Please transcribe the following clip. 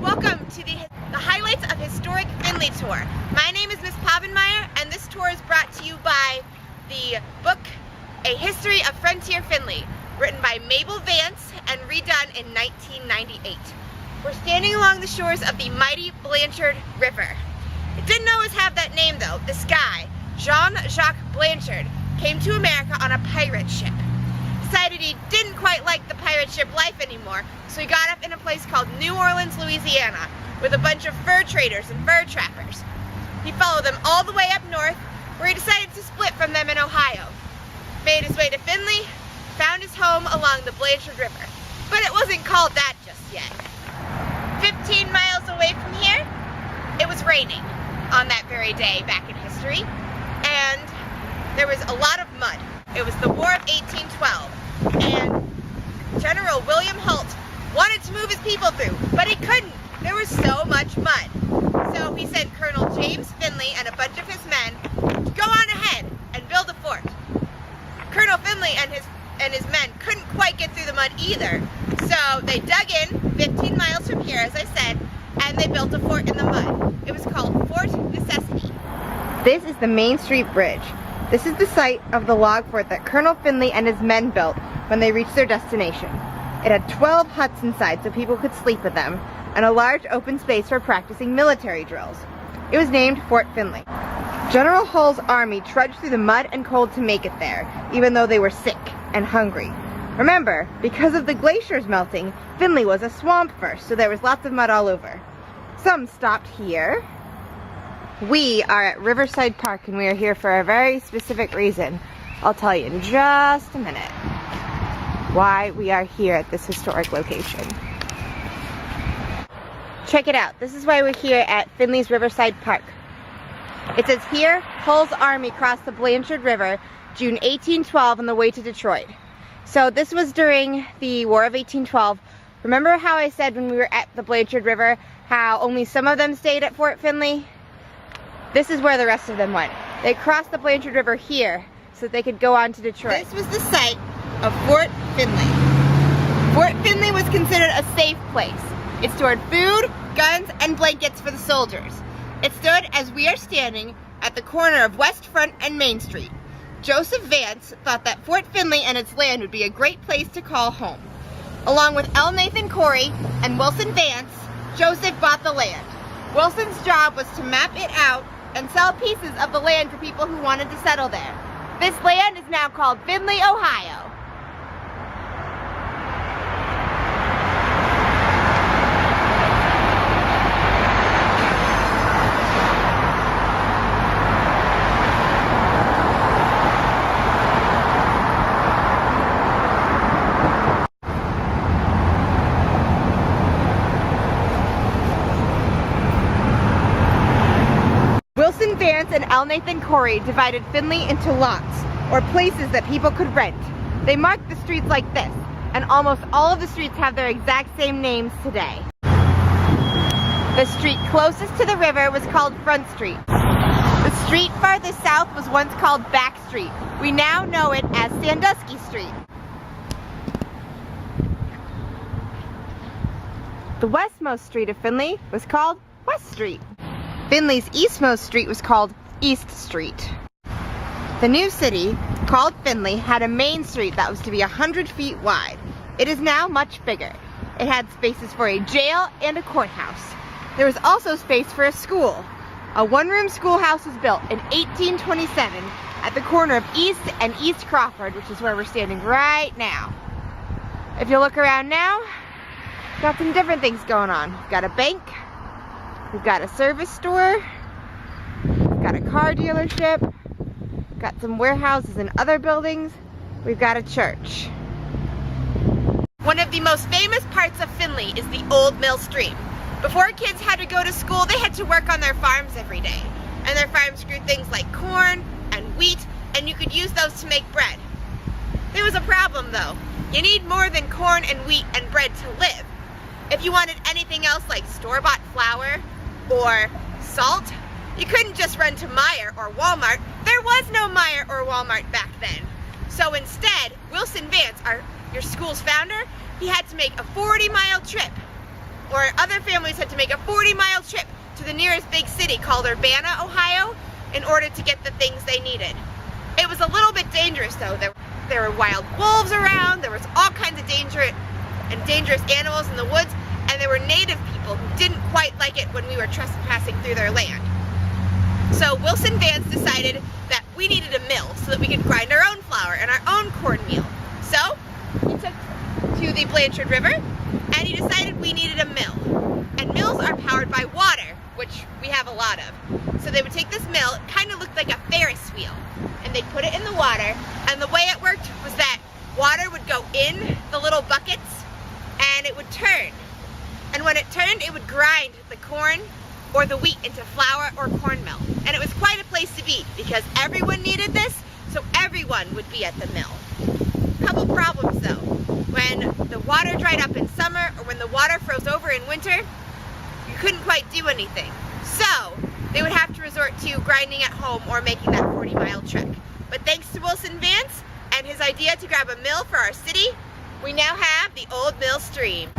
Welcome to the highlights of historic Findlay tour. My name is Miss Povenmire, and this tour is brought to you by the book A History of Frontier Findlay, written by Mabel Vance and redone in 1998. We're standing along the shores of the mighty Blanchard River. It didn't always have that name though. This guy, Jean-Jacques Blanchard, came to America on a pirate ship. Decided he didn't quite like the pirate ship life anymore, so he got up in a place called New Orleans, Louisiana, with a bunch of fur traders and fur trappers. He followed them all the way up north, where he decided to split from them in Ohio. Made his way to Findlay, found his home along the Blanchard River. But it wasn't called that just yet. 15 miles away from here, it was raining on that very day back in history, and there was a lot of mud. It was the War of 1812, and General William Holt wanted to move his people through, but he couldn't. There was so much mud. So he sent Colonel James Findlay and a bunch of his men to go on ahead and build a fort. Colonel Findlay and his men couldn't quite get through the mud either, so they dug in 15 miles from here, as I said, and they built a fort in the mud. It was called Fort Necessity. This is the Main Street Bridge. This is the site of the log fort that Colonel Findlay and his men built when they reached their destination. It had 12 huts inside so people could sleep in them, and a large open space for practicing military drills. It was named Fort Findlay. General Hull's army trudged through the mud and cold to make it there, even though they were sick and hungry. Remember, because of the glaciers melting, Findlay was a swamp first, so there was lots of mud all over. Some stopped here. We are at Riverside Park, and we are here for a very specific reason. I'll tell you in just a minute why we are here at this historic location. Check it out. This is why we're here at Findlay's Riverside Park. It says here, Hull's army crossed the Blanchard River June 1812 on the way to Detroit. So this was during the War of 1812. Remember how I said when we were at the Blanchard River how only some of them stayed at Fort Findlay? This is where the rest of them went. They crossed the Blanchard River here so that they could go on to Detroit. This was the site of Fort Findlay. Fort Findlay was considered a safe place. It stored food, guns, and blankets for the soldiers. It stood as we are standing at the corner of West Front and Main Street. Joseph Vance thought that Fort Findlay and its land would be a great place to call home. Along with L. Nathan Corey and Wilson Vance, Joseph bought the land. Wilson's job was to map it out and sell pieces of the land for people who wanted to settle there. This land is now called Findlay, Ohio. Wilson Vance and L. Nathan Corey divided Findlay into lots, or places that people could rent. They marked the streets like this, and almost all of the streets have their exact same names today. The street closest to the river was called Front Street. The street farthest south was once called Back Street. We now know it as Sandusky Street. The westmost street of Findlay was called West Street. Findlay's eastmost street was called East Street. The new city, called Findlay, had a main street that was to be 100 feet wide. It is now much bigger. It had spaces for a jail and a courthouse. There was also space for a school. A one-room schoolhouse was built in 1827 at the corner of East and East Crawford, which is where we're standing right now. If you look around now, we've got some different things going on. We've got a bank. We've got a service store, we've got a car dealership, we've got some warehouses and other buildings, we've got a church. One of the most famous parts of Findlay is the Old Mill Stream. Before kids had to go to school, they had to work on their farms every day. And their farms grew things like corn and wheat, and you could use those to make bread. There was a problem though. You need more than corn and wheat and bread to live. If you wanted anything else like store-bought flour or salt, you couldn't just run to Meijer or Walmart. There was no Meijer or Walmart back then. So instead, Wilson Vance, your school's founder, he had to make a 40-mile trip or other families had to make a 40-mile trip to the nearest big city called Urbana, Ohio, in order to get the things they needed. It was a little bit dangerous though. There were wild wolves around, there was all kinds of dangerous animals in the woods, and there were native people who didn't quite like it when we were trespassing through their land. So Wilson Vance decided that we needed a mill so that we could grind our own flour and our own cornmeal. So he took to the Blanchard River and he decided we needed a mill. And mills are powered by water, which we have a lot of. So they would take this mill, it kind of looked like a Ferris wheel, and they'd put it in the water, and the way it worked was that water would go in the little buckets and it would turn. And when it turned, it would grind the corn or the wheat into flour or cornmeal. And it was quite a place to be because everyone needed this, so everyone would be at the mill. Couple problems though. When the water dried up in summer or when the water froze over in winter, you couldn't quite do anything. So they would have to resort to grinding at home or making that 40-mile trek. But thanks to Wilson Vance and his idea to grab a mill for our city, we now have the Old Mill Stream.